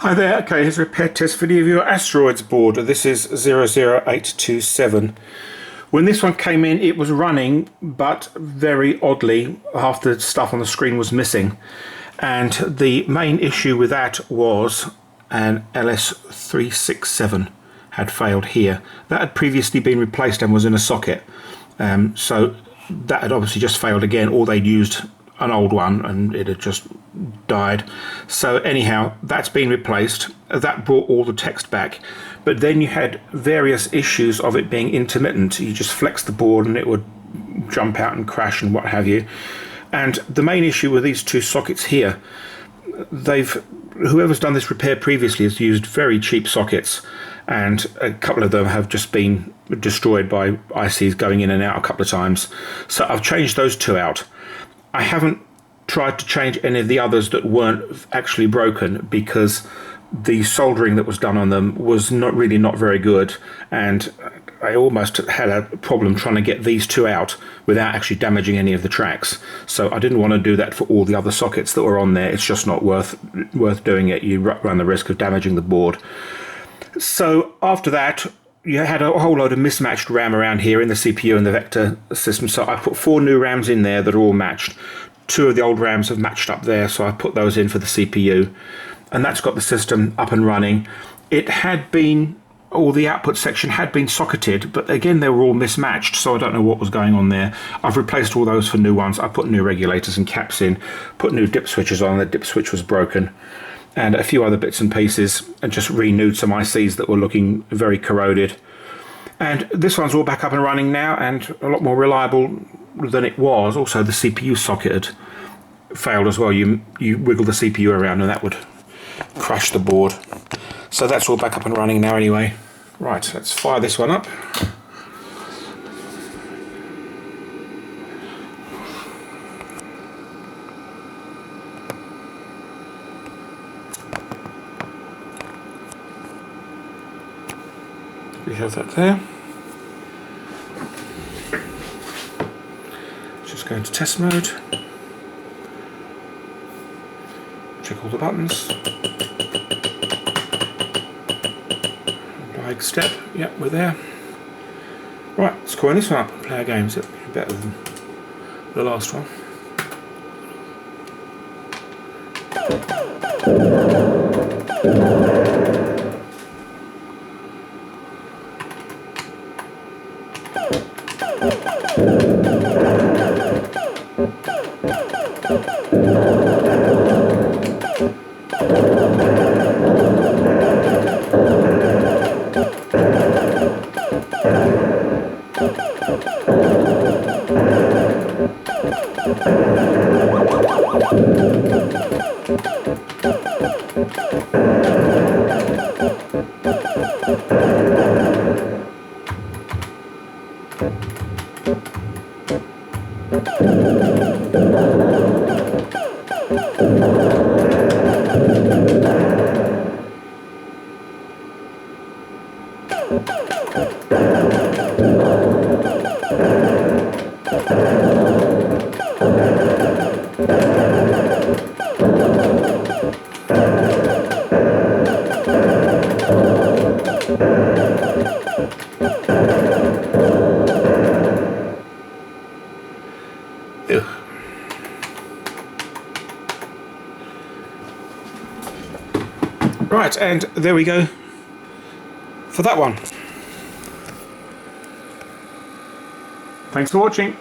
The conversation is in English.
Hi there, okay, here's a repair test video of your Asteroids board. This is 00827. When this one came in, it was running, but very oddly, half the stuff on the screen was missing. And the main issue with that was an LS367 had failed here. That had previously been replaced and was in a socket. So that had obviously just failed again, or they'd used an old one and it had just died. So anyhow, that's been replaced. That brought all the text back, but then you had various issues of it being intermittent. You just flex the board and it would jump out and crash and what have you. And the main issue with these two sockets here, whoever's done this repair previously has used very cheap sockets, and a couple of them have just been destroyed by ICs going in and out a couple of times. So I've changed those two out. I haven't tried to change any of the others that weren't actually broken, because the soldering that was done on them was not very good, and I almost had a problem trying to get these two out without actually damaging any of the tracks. So I didn't want to do that for all the other sockets that were on there. It's just not worth doing it. You run the risk of damaging the board. So after that, you had a whole load of mismatched RAM around here in the CPU and the vector system. So I put 4 new RAMs in there that are all matched. 2 of the old RAMs have matched up there, so I put those in for the CPU. And that's got the system up and running. It had been, all the output section had been socketed, but again, they were all mismatched, so I don't know what was going on there. I've replaced all those for new ones. I put new regulators and caps in, put new dip switches on. The dip switch was broken, and a few other bits and pieces, and just renewed some ICs that were looking very corroded. And this one's all back up and running now, and a lot more reliable than it was. Also, the CPU socket had failed as well. You wiggle the CPU around and that would crash the board. So that's all back up and running now anyway. Right, let's fire this one up. We have that there. Just go into test mode. Check all the buttons. Like step. Yep, we're there. Right, let's coin this one up and play our games. It'll be better than the last one. Right, and there we go for that one. Thanks for watching.